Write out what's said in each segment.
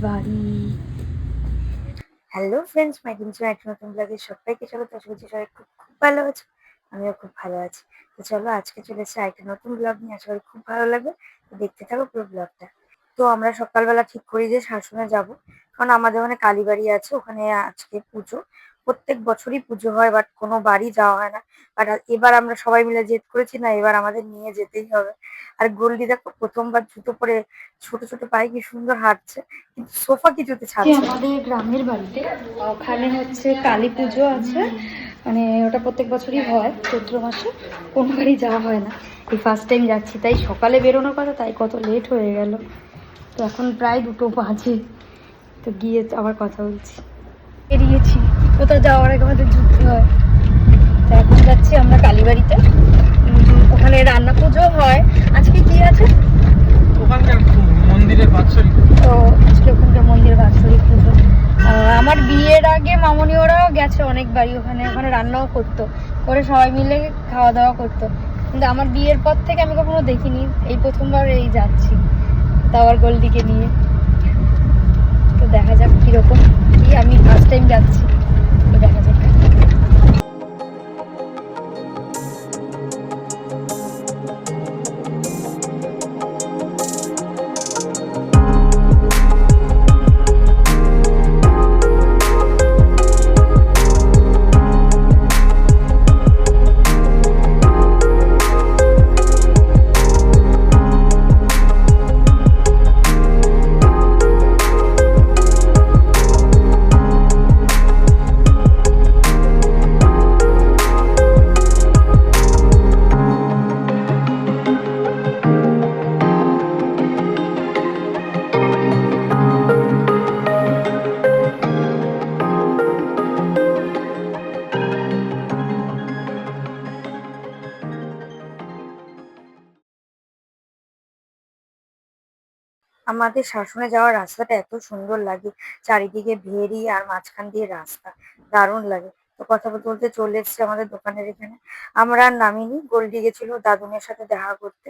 বাড়ি। Hello friends, মাই কিন্তু একটা নতুন ব্লগে সবাইকে স্বাগত। আশা করছি সবাই খুব খুব ভালো আছে, আমিও খুব ভালো আছি। তো চলো আজকে চলে এসেছি একটা নতুন ব্লগ নিয়ে, আশা করি খুব ভালো লাগবে। তো দেখতে থাকো পুরো ব্লগটা। তো আমরা সকালবেলা ঠিক করি যে শাসনে যাব, কারণ আমাদের ওখানে কালীবাড়ি আছে, ওখানে আজকে পুজো। প্রত্যেক বছরই পুজো হয়, বাট কোনো বাড়ি যাওয়া হয় না। বাট এবার আমরা সবাই মিলে জেদ করেছি, না এবার আমাদের নিয়ে যেতেই হবে। আর গোল্ডি দেখো প্রথমবার জুতো পরে ছোট ছোট পায়ে কি সুন্দর হাঁটছে, কিন্তু সোফা কিছুতে ছাড়ছে না। আমাদের গ্রামের বাড়িতে ওখানে হচ্ছে কালী পুজো আছে, মানে ওটা প্রত্যেক বছরই হয় চৈত্র মাসে। কোনো বাড়ি যাওয়া হয় না, এই ফার্স্ট টাইম যাচ্ছি। তাই সকালে বেরোনোর কথা, তাই কত লেট হয়ে গেল। তো এখন প্রায় 2টো বাজে, তো গিয়ে তো আবার কথা বলছি। বেরিয়েছি, কোথাও যাওয়ার আগে আমাদের যুদ্ধ হয়। তো এখন যাচ্ছি আমরা কালীবাড়িতে, ওখানে রান্না পুজো হয়। আজকে কি আছে? ওখানকার মন্দিরের বাৎসরিক। তো আজকে ওখানকার মন্দিরের বাৎসরিক পুজো। আমার বিয়ের আগে মামনি ওরাও গেছে অনেকবারই ওখানে, ওখানে রান্নাও করতো, করে সবাই মিলে খাওয়া দাওয়া করতো। কিন্তু আমার বিয়ের পর থেকে আমি কখনো দেখিনি, এই প্রথমবার এই যাচ্ছি, তাও আবার গোল্ডিকে নিয়ে। তো দেখা যাক কিরকম কি, আমি ফার্স্ট টাইম যাচ্ছি, তো দেখা যাক। আমাদের শাসনে যাওয়ার রাস্তাটা এত সুন্দর লাগে, চারিদিকে ভেরি আর মাঝখান দিয়ে রাস্তা, দারুণ লাগে। তো কথা বলতে বলতে চলে এসেছি আমাদের দোকানের এখানে। আমরা আর নামিনি, গোল্ডি গেছিল দাদুনের সাথে দেখা করতে।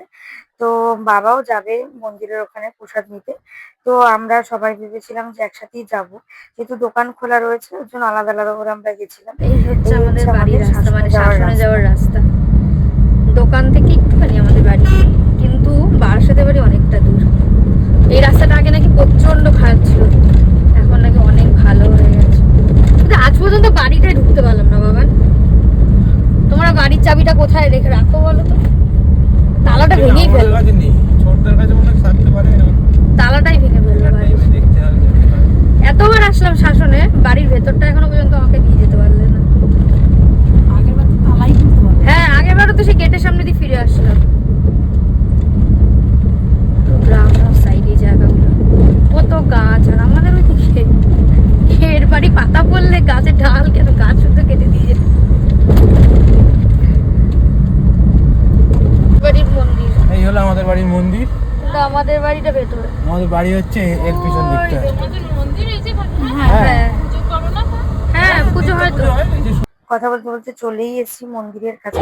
তো বাবাও যাবে মন্দিরের ওখানে প্রসাদ নিতে। তো আমরা সবাই ভেবেছিলাম যে একসাথেই যাব, যেহেতু দোকান খোলা রয়েছে ওর জন্য আলাদা আলাদা করে আমরা গেছিলাম। এই হচ্ছে আমাদের বাড়ির রাস্তা, মানে শাসনে যাওয়ার রাস্তা। দোকান থেকে একটুখানি আমাদের বাড়ি, কিন্তু বারাসাতের বাড়ি অনেকটা দূর। এই রাস্তাটা আগে নাকি প্রচন্ড খারাপ ছিল, এখন নাকি অনেক ভালো হয়ে গেছে। কিন্তু আজ পর্যন্ত বাড়িটাই ঢুকতে পারলাম না। বাবা, তোমরা বাড়ির চাবিটা কোথায় রেখে রাখো বলো তো? তালাটা ভেঙেই ফেললো, তালাটাই ভেঙে ফেললো বাড়ি। এতবার আসলাম শাসনে, বাড়ির ভেতরটা এখনো পর্যন্ত আমাকে দিয়ে যেতে পারলে না। হ্যাঁ, আগের বারও তো সেই গেটের সামনে দিয়ে ফিরে আসলাম। গ্রাম সাইডে জায়গাগুলো কত গাছ, আর আমাদের ওইদিকে এর বাড়ি পাতা পড়লে গাছের ঢাল কেন, গাছ শুধু কেটে দিয়ে যেত। বাড়ির মন্দির, এই হলো আমাদের বাড়ির মন্দির। কিন্তু আমাদের বাড়িটা ভেতরে, আমাদের বাড়ি হচ্ছে এর পিছন দিকটা। হ্যাঁ হ্যাঁ, পুজো হয় তো। কথা বলতে বলতে চলেই এসেছি মন্দিরের কাছে।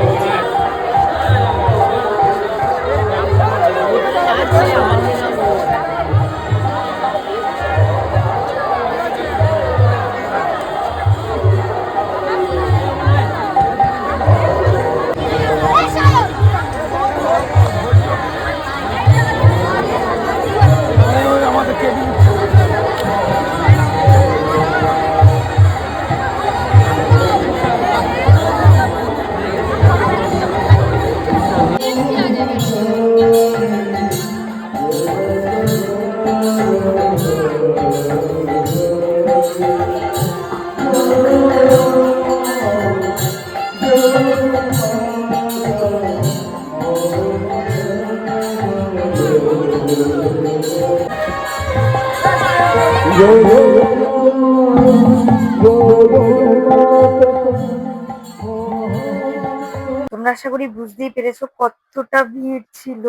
তোমরা আশা করি বুঝতেই পেরেছো কতটা ভিড় ছিল।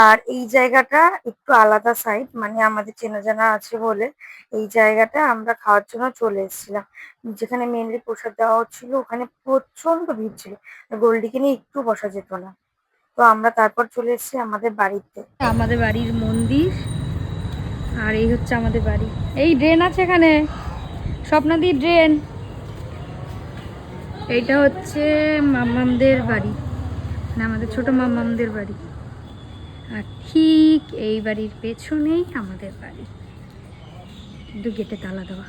আর এই জায়গাটা একটু আলাদা সাইড, মানে আমাদের চেনা জানা আছে বলে এই জায়গাটা আমরা খাওয়ার জন্য চলে এসেছিলাম। যেখানে মেনলি প্রসাদ দেওয়া হচ্ছিল ওখানে প্রচন্ড ভিড় ছিল, গোল্ডিকে নিয়ে একটু বসা যেত না। তো আমরা তারপর চলে এসেছি আমাদের বাড়িতে, আমাদের বাড়ির মন্দির। আর এই হচ্ছে আমাদের বাড়ি। এই ড্রেন আছে এখানে, স্বপ্নাদি ড্রেন। এইটা হচ্ছে মাম্মামদের বাড়ি, মানে আমাদের ছোট মাম্মামদের বাড়ি। আর ঠিক এই বাড়ির পেছনেই আমাদের বাড়ি, কিন্তু গেটে তালা দেওয়া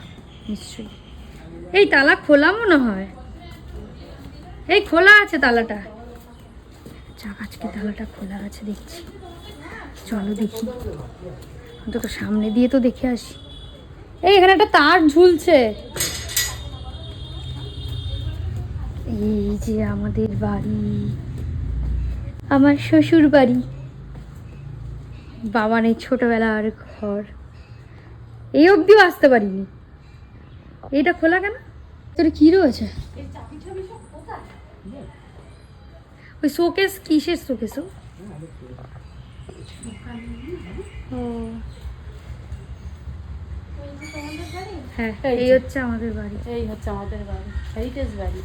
নিশ্চয়ই। এই তালা খোলা মনে হয়, এই খোলা আছে তালাটা। যাক, আজকে তালাটা খোলা আছে দেখছি। চলো দেখি, অন্তত সামনে দিয়ে তো দেখে আসি। এই এখানে একটা তার ঝুলছে। এই যে আমাদের বাড়ি, আমার শ্বশুর বাড়ি, বাবার এই ছোটবেলার ঘর। এই অবধিও আসতে পারিনি। এইটা খোলা কেন? তোর কি রয়েছে? ওই শোকেস, কিসের শোকেস? ও হ্যাঁ, এই হচ্ছে আমাদের বাড়ি। এই হচ্ছে আমাদের বাড়ি, হেরিটেজ বাড়ি।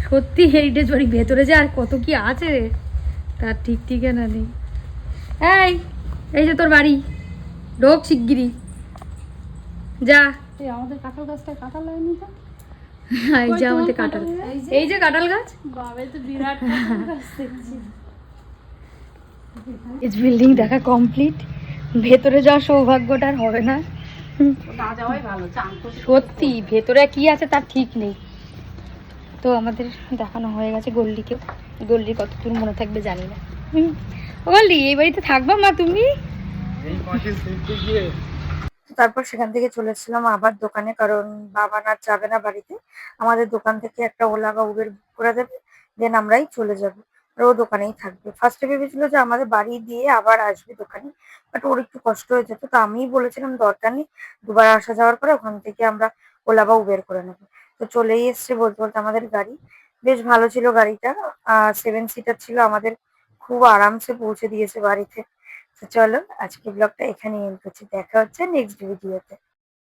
সত্যি হেরিটেজ বাড়ি। ভেতরে যে আর কত কি আছে তার ঠিক ঠিকানা নেই। এই, এই যে তোর বাড়ি, ঢোক শিগগিরি, যা। এই আমাদের কাঁঠাল গাছটায় কাঁঠাল লাগেনি তো? এই যে আমাদের কাঁঠাল, এই যে কাঁঠাল গাছ। বাবে তো বিরাট কাঁঠাল গাছ দেখছি। বিল্ডিং দেখা কমপ্লিট। ভেতরে যাওয়ার সৌভাগ্যটা আর হবে না। না যাওয়াই ভালো, চান করতে। সত্যি ভেতরে কি আছে তার ঠিক নেই। তো আমাদের দেখানো হয়ে গেছে গল্লিকে। গল্লি কত দূর মনে থাকবে জানি না। ও গল্লি, এই বাড়িতে থাকবা মা তুমি? এই পাশে দেখতে গিয়ে তারপর সেখান থেকে চলেছিলাম আবার দোকানে, কারণ বাবা না যাবে না বাড়িতে। আমাদের দোকান থেকে একটা ওলা বা উবের বুক করে দেবে, দেন আমরাই চলে যাব। আর ও দোকানেই থাকবে। ফার্স্টে ভেবেছিল যে আমাদের বাড়ি দিয়ে আবার আসবে দোকানে, বাট ওর একটু কষ্ট হয়ে যেত। তো আমিই বলেছিলাম দরকার নেই, দুবার আসা যাওয়ার পরে ওখান থেকে আমরা ওলা বা উবের করে নেবো। তো চলেই এসছে বলতে বলতে আমাদের গাড়ি। বেশ ভালো ছিল গাড়িটা, 7 সিটার ছিল। আমাদের খুব আরামসে পৌঁছে দিয়েছে বাড়িতে। তো চলো, আজকে ব্লগটা এখানে এন্ড করছি। দেখা হচ্ছে নেক্সট ভিডিওতে।